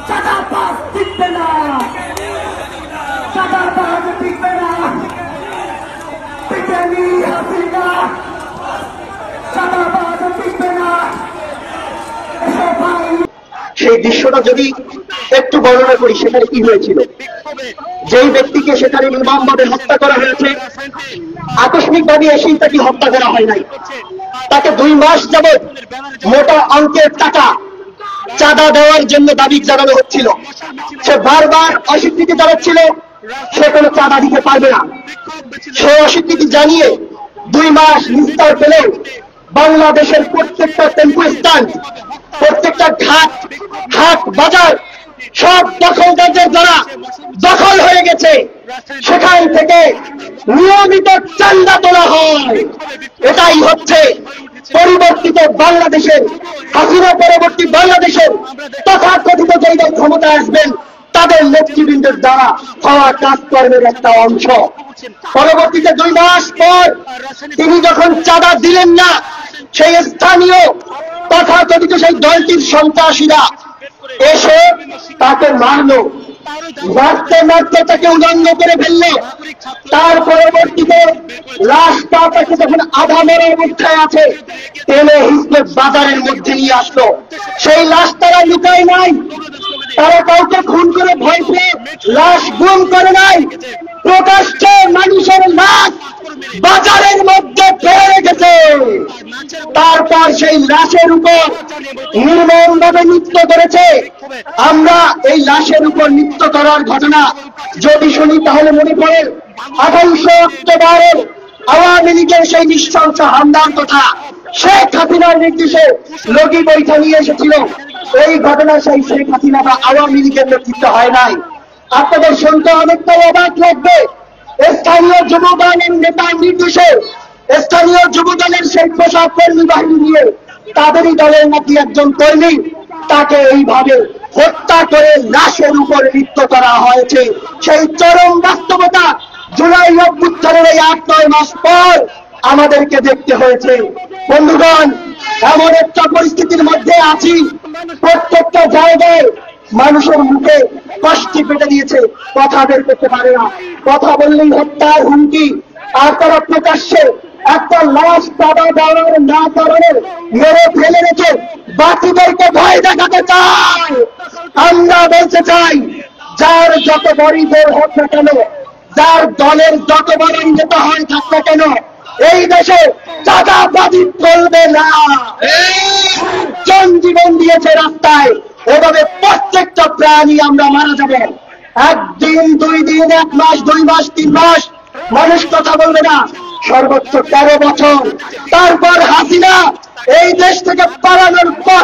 চাঁদাবাজ টিকবে না, চাঁদাবাজ টিকবে না, পিটানি হাসিনা, চাঁদাবাজ টিকবে না। সেই দৃশ্যটা যদি একটু বর্ণনা করি, সেখানে কি হয়েছিল। যেই ব্যক্তিকে সেখানে নির্মমভাবে হত্যা করা হয়েছে, আকস্মিকভাবে এসেই তাকে হত্যা করা হয় নাই। তাকে 2 মাস যাবৎ মোটা অঙ্কের টাকা চাঁদা দেওয়ার জন্য দাবি জানানো হচ্ছিল। সে বারবার অস্বীকৃতি জানাচ্ছিল সে কোনো চাঁদা দিতে পারবে না। সে অস্বীকৃতি জানিয়ে 2 মাস নিস্তার পেলেও বাংলাদেশের প্রত্যেকটা টেম্পো স্ট্যান্ড, প্রত্যেকটা ঘাট, হাট, বাজার সব দখলদারদের দ্বারা দখল হয়ে গেছে। সেখান থেকে নিয়মিত চাঁদা তোলা হয়। এটাই হচ্ছে পরিবর্তিত বাংলাদেশের, হাসিনা পরবর্তী বাংলাদেশের তথাকথিত যেই দল ক্ষমতায় আসবেন তাদের নেতৃবৃন্দের দ্বারা হওয়া কাজকর্মের একটা অংশ। পরবর্তীতে 2 মাস পর তিনি যখন চাঁদা দিলেন না, সেই স্থানীয় তথাকথিত সেই দলটির সন্ত্রাসীরা এসে তাকে মারলো, মারতে মারতে তাকে উলঙ্গ করে ফেললো। তার পরবর্তীতে লাশটা তাকে যখন আধা মরা অবস্থায় আছে টেনে হিসেবে বাজারের মধ্যে নিয়ে আসলো। সেই লাশ তারা লুকায় নাই, তারা কাউকে খুন করে ভয় পেয়ে লাশ গুম করে নাই, প্রকাশ্যে মানুষের লাশ বাজারের মধ্যে ফেলে রেখেছে। তারপর সেই লাশের উপর নির্মমভাবে নৃত্য করেছে। আমরা এই লাশের উপর নৃত্য করার ঘটনা যদি শুনি তাহলে মনে পড়ে 28 অক্টোবরের আওয়ামী লীগের সেই নৃশংস হামলার কথা। শেখ হাসিনার নির্দেশে লগি বৈঠা নিয়ে এসেছিল। এই ঘটনা সেই শেখ হাসিনা বা আওয়ামী লীগের নেতৃত্ব হয় নাই। আপনাদের শুনতে অনেকটাই অবাক লাগবে, স্থানীয় যুবদলের নেতার নির্দেশে স্থানীয় যুবদলের সেই পোশাক কর্মী বাহিনী নিয়ে তাদেরই দলের নাকি একজন কর্মী, তাকে এইভাবে হত্যা করে লাশের উপর নৃত্য করা হয়েছে। সেই চরম বাস্তবতা জুলাই অভ্যুত্থানের এই 8-9 মাস পর আমাদেরকে দেখতে হয়েছে। বন্ধুগণ, এমন একটা পরিস্থিতির মধ্যে আছি, প্রত্যেকটা জায়গায় মানুষের মুখে কষ্টি পেটে দিয়েছে, কথা বের করতে পারে না, কথা বললেই হত্যার হুমকি। আর তারা প্রকাশ্যে একটা লাশ চাঁদা দেওয়ার না কারণে মেরে ফেলে রেখে বাকিদেরকে ভয় দেখাতে চায়। আমরা বলতে চাই, যার যত বড়ই দল হোক না কেন, যার দলের যত বড় নেতা হয় থাক না কেন, এই দেশে চাঁদাবাজি চলবে না। জন জীবন দিয়েছে রাস্তায়, এভাবে প্রত্যেকটা প্রাণী আমরা মারা যাবে। 1 দিন 2 দিন, 1 মাস 2 মাস 3 মাস মানুষ কথা বলবে না, সর্বোচ্চ 13 বছর। তারপর হাসিনা এই দেশ থেকে পালানোর পর